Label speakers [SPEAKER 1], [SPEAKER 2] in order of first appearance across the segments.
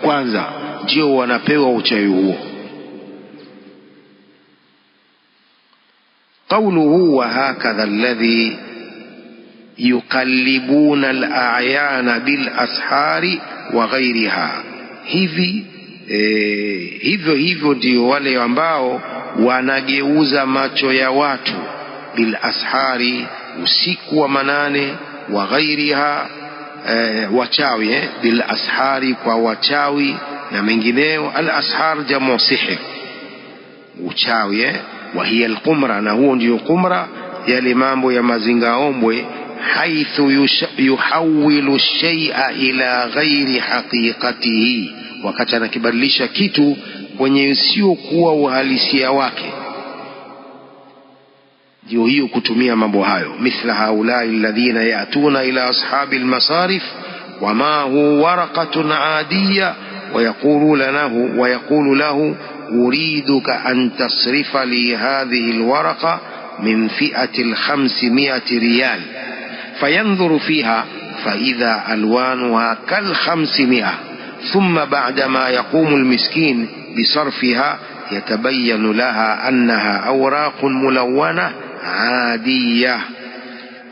[SPEAKER 1] kwanza ndio wanapewa uchawi huo. Qawluhu wa hakadha alladhi yuqallibuna al-a'yana bil ashari wa ghayriha, hivyo ndio wale ambao wanageuza macho ya watu bil ashari, usiku wa manane, wa ghairiha, wachawi, bil ashari, kwa wachawi na mengineo. Al ashar jamu sihr, uchawi, wa hiya al qumra, na huo ndio qumra, yale mambo ya mazingaombwe. Haithu yuhawilu shay'a ila ghairi haqiqatihi, wakati anakibadilisha kitu kwenye sio kuwa uhalisia wake, ndio hiyo kutumia mambo hayo. Mithla haulai alladhina ya'tuna ila ashabi almasarif wama huwa waraqatun adiyya wa yaqulu lahu uriduka an tasrifa li hadhihi alwaraqa min fi'ati al-500 riyal, fayanzuru fiha فإذا ألوانها كال500، ثم بعدما يقوم المسكين بصرفها يتبين لها أنها أوراق ملونة عادية.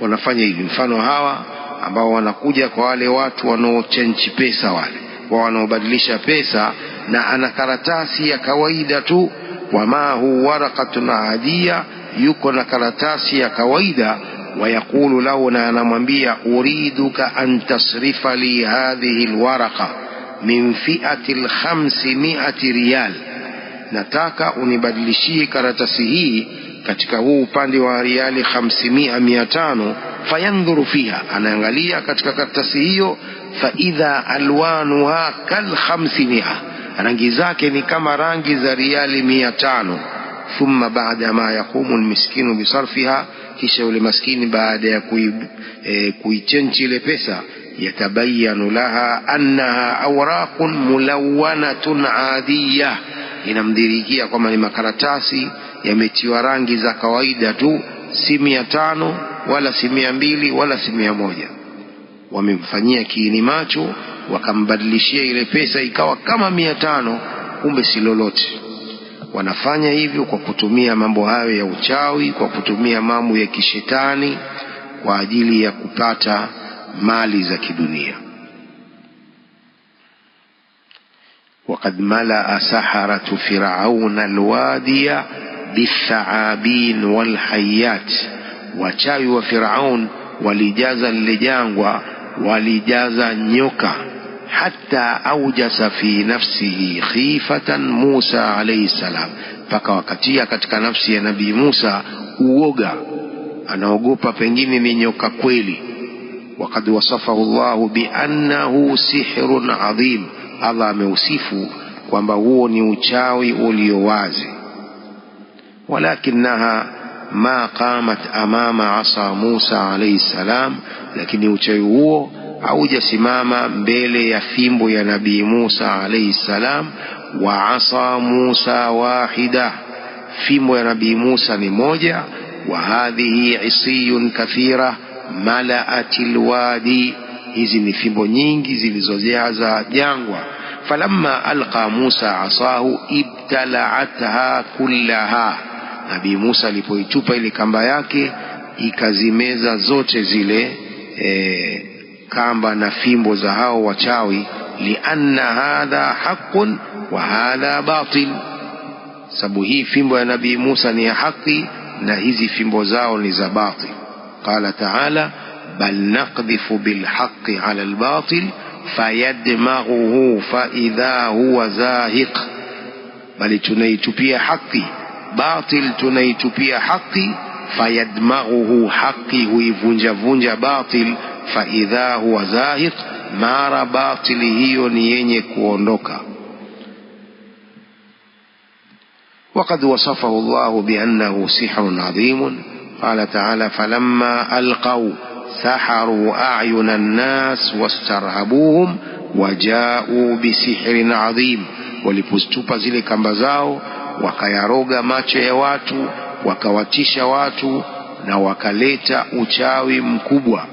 [SPEAKER 1] wanafanya hivi. Mfano hawa ambao wanakuja kwa wale watu wanaochange pesa, wale wanaobadilisha pesa, na ana karatasi ya kawaida tu, wama hu waraqatun adiyya, yuko na karatasi ya kawaida. Wayaqulu lahu, na anamwambia uriduka an tasrifa li hadhihi alwaraqa min fi'ati al-500 riyal, nataka unibadilishie karatasi hii katika huu upande wa riali 500. Fayanzuru fiha, anaangalia katika karatasi hiyo, fa idha alwanuha kal500, rangi zake ni kama rangi za riali 500. Thumma baada ma yaqumu almiskinu bisarfiha, kisha yule maskini baada ya kuichange ile pesa, yatabayanu laha annaha awraqun mulawwanatun adiyya, inamdhirikia kwamba ni makaratasi yametiwa rangi za kawaida tu, si 500 wala si 200 wala si 100. Wamemfanyia kiini macho, wakambadilishia ile pesa ikawa kama 500, kumbe si lolote. Wanafanya hivyo kwa kutumia mambo hayo ya uchawi, kwa kutumia mambo ya kishetani kwa ajili ya kupata mali za kidunia. وقد ملأ سحرة فرعون الوادي بالثعابين والحيات، wachawi wa Firaun walijaza lijangwa, walijaza nyoka. Hatta aujasa fi nafsihi khifatan Musa alayhi salam, paka wakatia katika nafsi ya Nabii Musa uoga, anaogopa pengine ni nyoka kweli. Waqad wasafahu Allahu bi annahu sihrun adhim, Allah ameusifu kwamba huo ni uchawi ulio wazi. Walakinaha ma qamat amama asa Musa alayhi salam, lakini uchawi huo haujasimama mbele ya fimbo ya Nabii Musa alayhi salam. Wa asa Musa wahida, fimbo ya Nabii Musa ni moja. Wa hadhihi isiyun kathira malaatil wadi, hizi ni fimbo nyingi zilizojaza jangwa. Falamma alqa Musa asahu ibtala'atha kullaha, Nabii Musa alipoitupa ile kamba yake ikazimeza zote zile kamba na fimbo za hao wachawi. Lianna hadha haqqun wa hadha batil, sababu hii fimbo ya Nabii Musa ni ya haki na hizi fimbo zao ni za batil. Qala ta'ala bal naqdhifu bil haqqi 'ala al batil fayadmaghuhu fa idha huwa zahiq, bali tunaitupia haki, batil tunaitupia haki. Fayadmaghuhu, haki huivunja vunja batil. Fa idha huwa zahiq, mara batili hiyo ni yenye kuondoka. وقد وصفه الله بأنه سحر عظيم. قال تعالى فلما ألقوا سحروا أعين الناس واسترهبوهم وجاءوا بسحر عظيم, walipostupa zile kamba zao wakayaroga macho ya watu, wakawatisha watu na wakaleta uchawi mkubwa.